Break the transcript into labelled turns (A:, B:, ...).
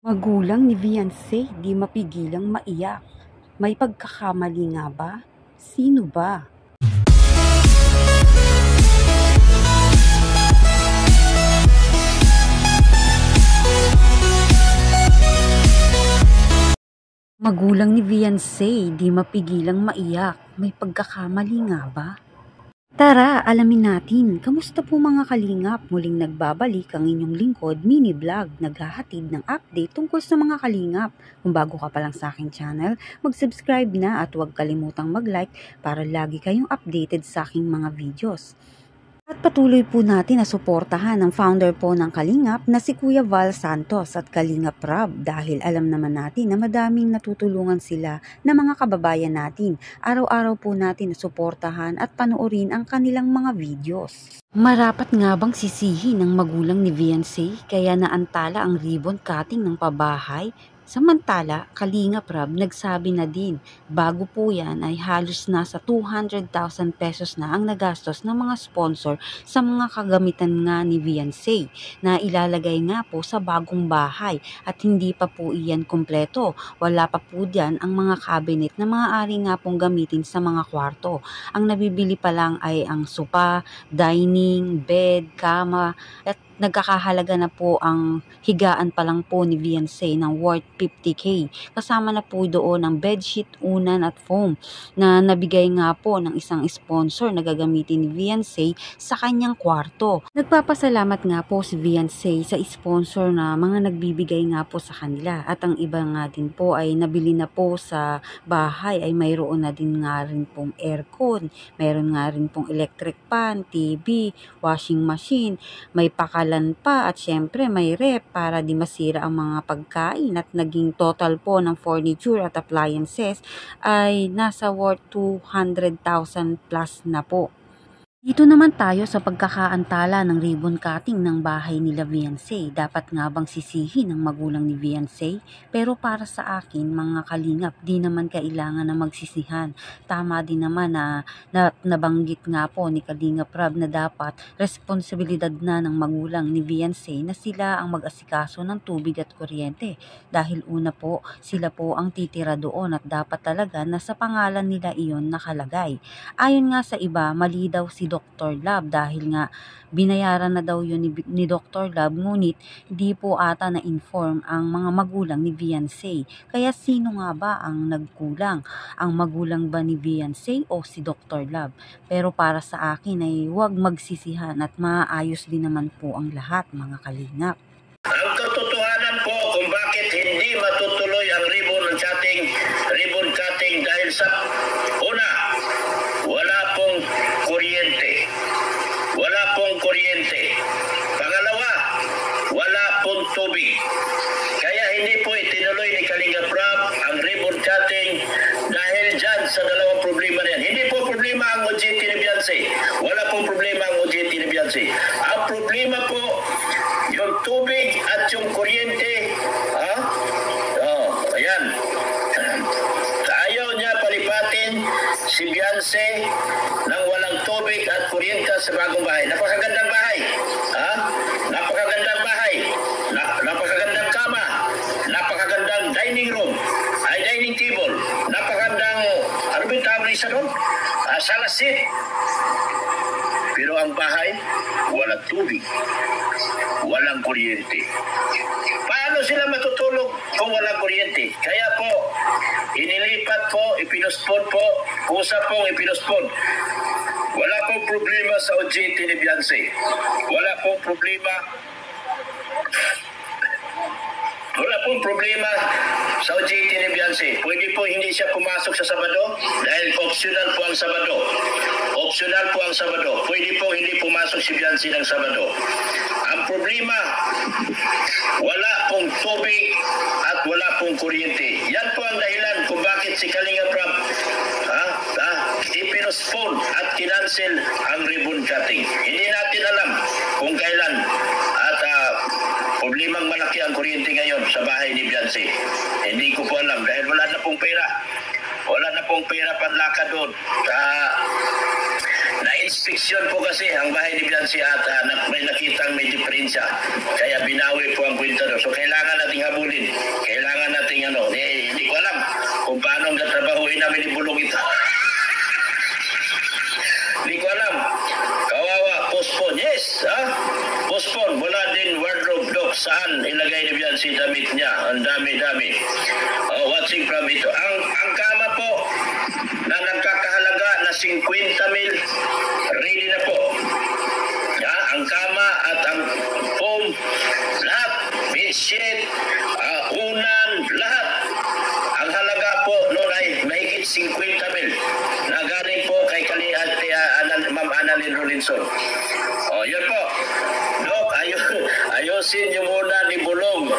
A: Magulang ni Beyonce di mapigilang maiyak. May pagkakamali nga ba? Sino ba? Magulang ni Beyonce di mapigilang maiyak. May pagkakamali nga ba? Tara, alamin natin. Kamusta po mga kalingap? Muling nagbabalik ang inyong lingkod, mini vlog, naghahatid ng update tungkol sa mga kalingap. Kung bago ka pa lang sa aking channel, mag-subscribe na at huwag kalimutang mag-like para lagi kayong updated sa aking mga videos. At patuloy po natin na suportahan ang founder po ng Kalingap na si Kuya Val Santos at Kalingap Rob dahil alam naman natin na madaming natutulungan sila na mga kababayan natin. Araw-araw po natin na suportahan at panoorin ang kanilang mga videos. Marapat nga bang sisihin ng magulang ni Beyonce kaya naantala ang ribbon cutting ng pabahay? Samantala, Kalingap Rob nagsabi na din, bago po yan ay halos nasa 200,000 pesos na ang nagastos ng mga sponsor sa mga kagamitan nga ni Beyonce na ilalagay nga po sa bagong bahay at hindi pa po iyan kumpleto. Wala pa po diyan ang mga cabinet na maaari nga pong gamitin sa mga kwarto. Ang nabibili pa lang ay ang sopa, dining, bed, kama at nagkakahalaga na po ang higaan pa lang po ni Beyonce ng worth 50k. Kasama na po doon ang bedsheet, unan at foam na nabigay nga po ng isang sponsor na gagamitin ni Beyonce sa kanyang kwarto. Nagpapasalamat nga po si Beyonce sa sponsor na mga nagbibigay nga po sa kanila at ang iba nga din po ay nabili na po sa bahay ay mayroon na din nga rin pong aircon, mayroon nga rin pong electric fan, TV, washing machine, may pakalan pa at syempre may rep para di masira ang mga pagkain at naging total po ng furniture at appliances ay nasa worth 200,000 plus na po. Dito naman tayo sa pagkakaantala ng ribbon cutting ng bahay nila Beyonce. Dapat nga bang sisihin ng magulang ni Beyonce? Pero para sa akin, mga kalingap, di naman kailangan na magsisihan. Tama din naman na nabanggit nga po ni Kalingap Rob na dapat responsibilidad na ng magulang ni Beyonce na sila ang mag-asikaso ng tubig at kuryente. Dahil una po, sila po ang titira doon at dapat talaga na sa pangalan nila iyon nakalagay. Ayon nga sa iba, mali daw si Dr. Love dahil nga binayaran na daw yun ni Dr. Love ngunit di po ata na-inform ang mga magulang ni Beyonce. Kaya sino nga ba ang nagkulang? Ang magulang ba ni Beyonce o si Dr. Love? Pero para sa akin ay huwag magsisihan at maayos din naman po ang lahat, mga kalingap.
B: Ang katotohanan po kung bakit hindi matutuloy ang ribbon cutting dahil sa una, wala pong kuryente. Wala pong kuryente. Pangalawa, wala pong tubig. Kaya hindi po itinuloy ni Kalingap Rob ang ribbon cutting dahil dyan sa dalawang problema na yan. Hindi po problema ang OJT ni Beyonce. Wala pong problema ang OJT ni Beyonce. Ang problema po, yung tubig at yung kuryente. Ayan. Ayaw niya palipatin si Beyonce ng walang tubig at kuryente sa bagong bahay. Napakagandang bahay. Napakagandang bahay. Napakagandang kama. Napakagandang dining room. Dining table. Napakagandang, ano ba yung tawag isa doon? Sala seat. Pero ang bahay, walang tubig. Walang kuryente. Paano sila matutulog kung walang kuryente? Kaya po, inilipat po, ipinospon po, kusa pong ipinospon. Wala pong problema sa OJT ni Beyonce. Wala pong problema. Wala pong problema sa OJT ni Beyonce. Pwede po hindi siya pumasok sa Sabado dahil optional po ang Sabado. Optional po ang Sabado. Pwede po hindi pumasok si Beyonce ng Sabado. Ang problema, wala pong tubig at wala pong kuryente. Yan po ang dahilan kung bakit si Kalingap Rob ipinospone at kinansel ang ribbon cutting. Hindi natin alam kung kailan at problemang malaki ang kuryente ngayon sa bahay ni Beyonce. Hindi ko po alam dahil wala na pong pera. Wala na pong pera panlakad doon. Na-inspeksyon po kasi ang bahay ni Biancy at may nakitang may diferensya. Kaya binawi po ang kwentador. So kailangan nating habulin. Kailangan nating hindi ko alam kung paano ang tatrabahuin namin ni Bulong ito. Hindi ko alam. Kawawa, postpone. Yes, postpone. Wala din wardrobe lock. Saan ilagay ni Biancy damit niya? Ang dami-dami. Watching from ito. Ang kama po na nagkakahalaga na 50,000 ready na po. Ang kama at ang foam, lahat, bedsheet, unan, lahat. Ang halaga po noon ay mahigit 50,000 na galing po kay Ma'am Annalyn Rolinson. Yun po. Dok, ayusin niyo muna ni Bulong.